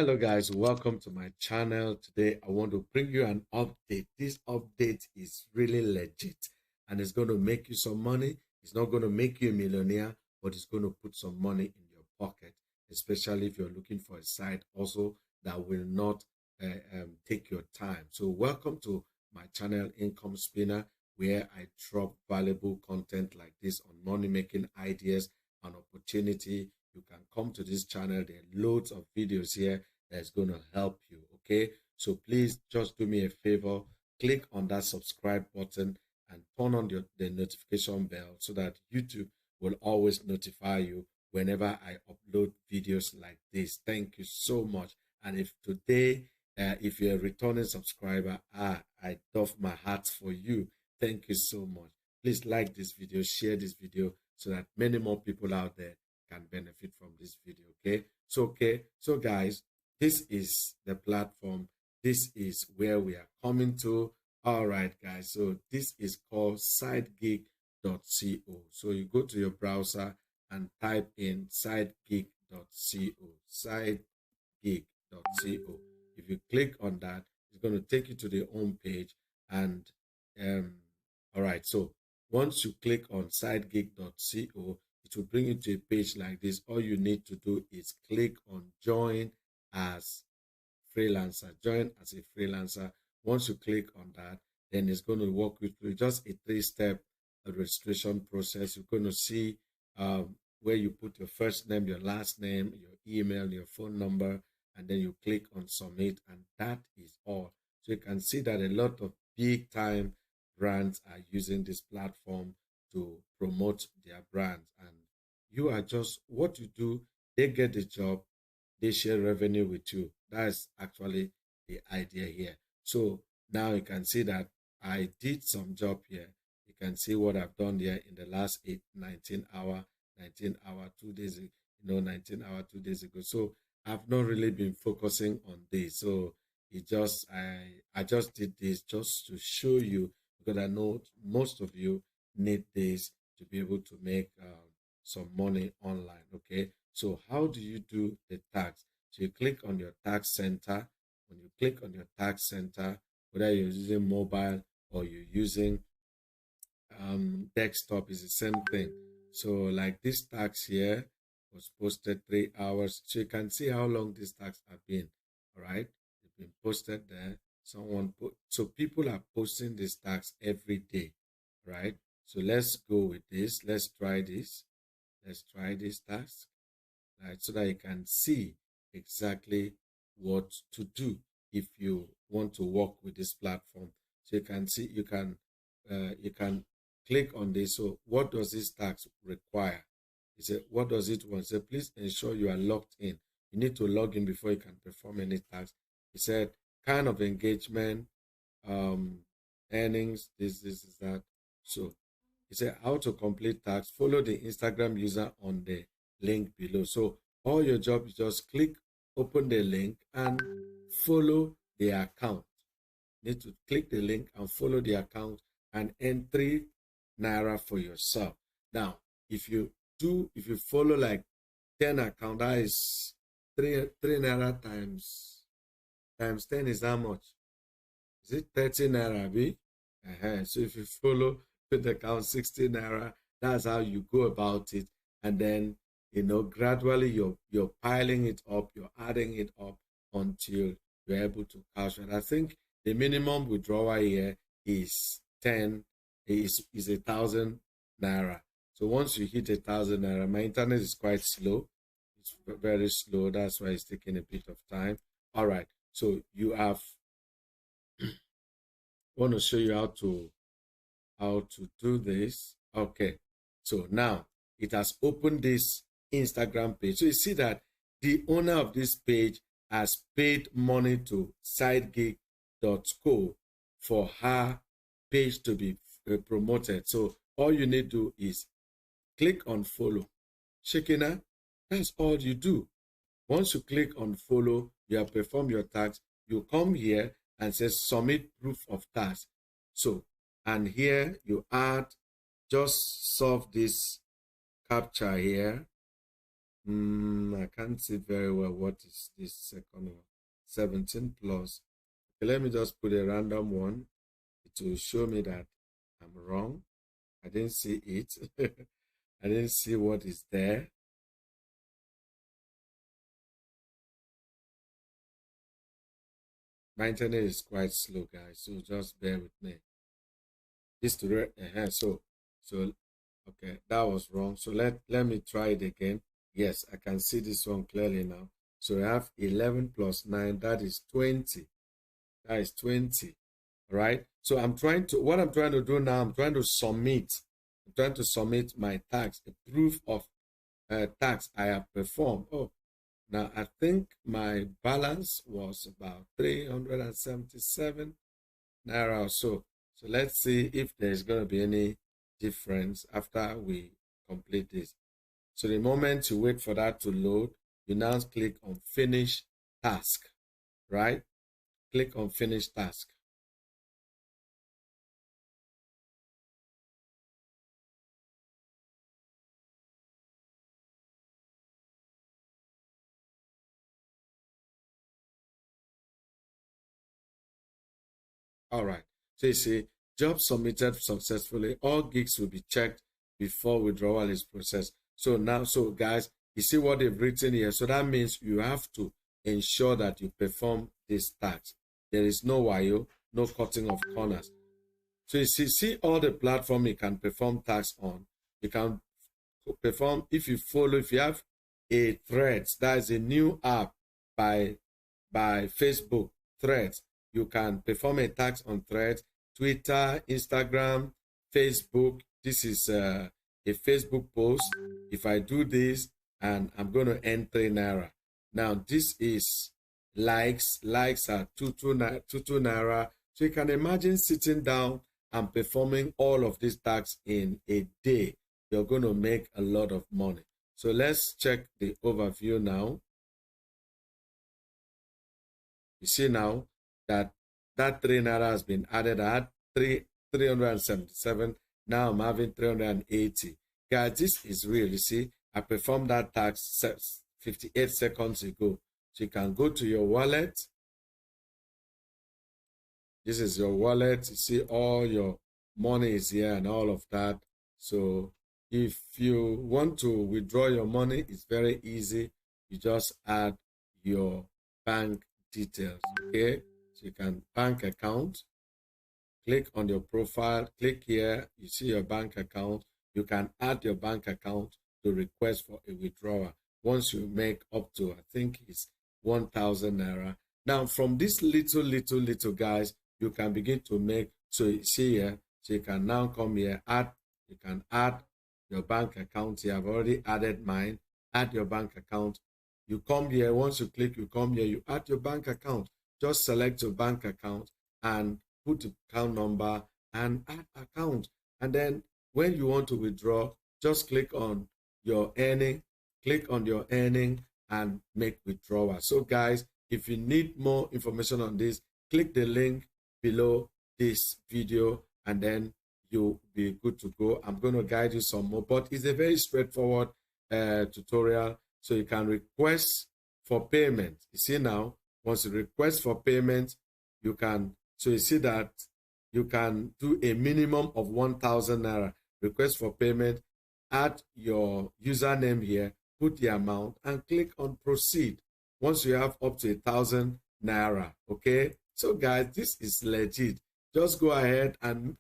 Hello guys, welcome to my channel. Today I want to bring you an update. This update is really legit and it's going to make you some money. It's not going to make you a millionaire, but it's going to put some money in your pocket, especially if you're looking for a site also that will not take your time. So welcome to my channel Income Spinner, where I drop valuable content like this on money making ideas and opportunity. You can come to this channel. There are loads of videos here that's going to help you. Okay, so please just do me a favor, click on that subscribe button and turn on the notification bell so that YouTube will always notify you whenever I upload videos like this. Thank you so much. And if today if you're a returning subscriber, I doff my hat for you. Thank you so much. Please like this video, share this video so that many more people out there can benefit from this video. So guys, this is the platform. This is where we are coming to. All right, guys. So this is called sidegig.co. So you go to your browser and type in sidegig.co. Sidegig.co. If you click on that, it's going to take you to the home page. And all right, so once you click on sidegig.co, it will bring you to a page like this. All you need to do is click on join as freelancer. Join as a freelancer. Once you click on that, then it's going to walk you through just a 3-step registration process. You're going to see where you put your first name, your last name, your email, your phone number, and then you click on submit, and that is all. So you can see that a lot of big time brands are using this platform to promote their brands, and you are just what you do. They get the job, they share revenue with you. That's actually the idea here. So now you can see that I did some job here. You can see what I've done here in the last 19 hour, 2 days, 19 hour, 2 days ago. So I've not really been focusing on this. So I just did this just to show you, because I know most of you need this to be able to make some money online. Okay, so how do you do the tax? So you click on your tax center. When you click on your tax center, whether you're using mobile or you're using desktop, is the same thing. So like this tax here was posted 3 hours. So you can see how long this tax have been. All right, it's been posted there. Someone put, so people are posting this tax every day, right? So let's go with this. Let's try this. Let's try this task, right? So that you can see exactly what to do if you want to work with this platform. So you can see, you can click on this. So what does this task require? He said, what does it want? He said, please ensure you are logged in. You need to log in before you can perform any task. He said, kind of engagement, earnings, this is that. So he said, how to complete tasks. Follow the Instagram user on the link below. So all your job is just click, open the link and follow the account. You need to click the link and follow the account and earn 3 naira for yourself. Now, if you follow like 10 account, that is 3 naira times 10 is how much? Is it 30 naira, B? So if you follow with the account 60 naira, that's how you go about it. And then, gradually you're piling it up, you're adding it up until you're able to cash it. I think the minimum withdrawal here is 1,000 naira. So once you hit 1,000 naira, my internet is quite slow. It's very slow. That's why it's taking a bit of time. All right. So you have want to show you how to do this. Okay. So now it has opened this Instagram page. So you see that the owner of this page has paid money to sidegig.co for her page to be promoted. So all you need to do is click on follow. Shekina, that's all you do. Once you click on follow, you have performed your task. You come here and say submit proof of task. So, and here you add, just solve this captcha here. I can't see very well what is this second one. 17 plus. Okay, let me just put a random one. It will show me that I'm wrong. I didn't see it. I didn't see what is there. My internet is quite slow, guys, so just bear with me. This to so okay, that was wrong. So let me try it again. Yes, I can see this one clearly now. So I have 11 plus 9, that is 20. That is 20. All right. So what I'm trying to do now, I'm trying to submit my tax, the proof of tax I have performed. Oh, now I think my balance was about 377 naira or so. So let's see if there's going to be any difference after we complete this. So the moment you wait for that to load, you now click on finish task, right? Click on finish task. All right. So you see, job submitted successfully. All gigs will be checked before withdrawal is processed. So now, so guys, you see what they've written here. So that means you have to ensure that you perform this task. There is no wayo, no cutting of corners. So you see all the platform you can perform tax on. You can perform if you have a Threads, that is a new app by Facebook, Threads. You can perform a tax on Threads, Twitter, Instagram, Facebook. This is a Facebook post. If I do this, and I'm going to earn 3 naira. Now this is likes. Likes are 2 naira. So you can imagine sitting down and performing all of these tasks in a day. You're going to make a lot of money. So let's check the overview now. You see now that 3 naira has been added. I had 377. Now I'm having 380. Guys, this is real. You see, I performed that task 58 seconds ago. So you can go to your wallet. This is your wallet. You see all your money is here and all of that. So if you want to withdraw your money, it's very easy. You just add your bank details, okay? So you can bank account, click on your profile, click here, you see your bank account. You can add your bank account to request for a withdrawal. Once you make up to, I think it's 1,000 naira. Now, from this little guys, you can begin to make, so you see here, so you can now come here, you can add your bank account here. I've already added mine. Add your bank account. You come here, once you click, you come here, you add your bank account. Just select your bank account and put the account number and add account. And then when you want to withdraw, just click on your earning, and make withdrawal. So guys, if you need more information on this, click the link below this video and then you'll be good to go. I'm going to guide you some more, but it's a very straightforward tutorial. So you can request for payment. You see now, once you request for payment, you can, so you see that you can do a minimum of 1,000 naira. Request for payment, add your username here, put the amount and click on proceed. Once you have up to 1,000 naira, okay? So guys, this is legit. Just go ahead and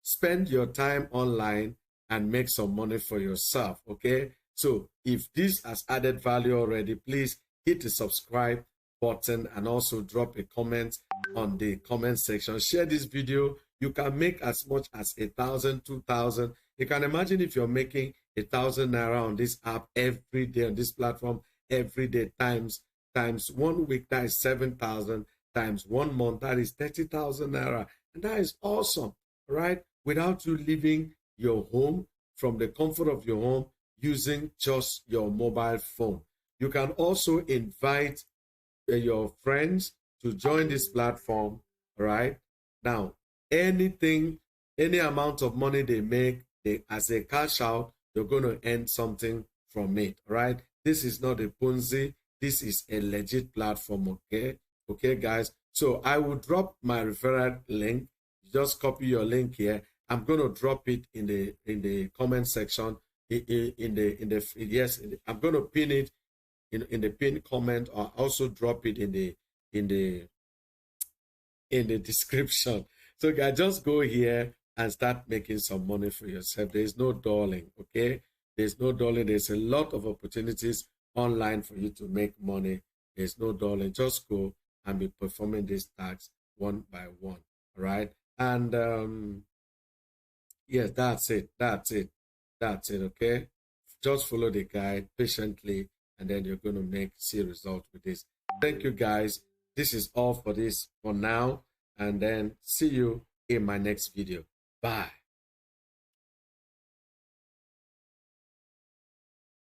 spend your time online and make some money for yourself, okay? So if this has added value already, please hit the subscribe button and also drop a comment on the comment section. Share this video. You can make as much as 1,000, 2,000. You can imagine if you're making 1,000 naira on this app every day, on this platform every day, times 1 week, that is 7,000, times 1 month, that is 30,000 naira. And that is awesome, right? Without you leaving your home, from the comfort of your home, using just your mobile phone. You can also invite your friends to join this platform, right? Now, any amount of money they make, as a cash out, you're going to earn something from it, right? This is not a Ponzi. This is a legit platform, okay? Okay, guys. So I will drop my referral link. Just copy your link here. I'm going to drop it in the comment section. I'm going to pin it in the pin comment, or also drop it in the description. So guys, just go here and start making some money for yourself. There's no dulling, okay? There's no dulling. There's a lot of opportunities online for you to make money. There's no dulling. Just go and be performing these tasks one by one. All right. And yes, that's it. That's it. Okay. Just follow the guide patiently, and then you're going to see results with this. Thank you, guys. This is all for this for now, and then see you in my next video. Bye.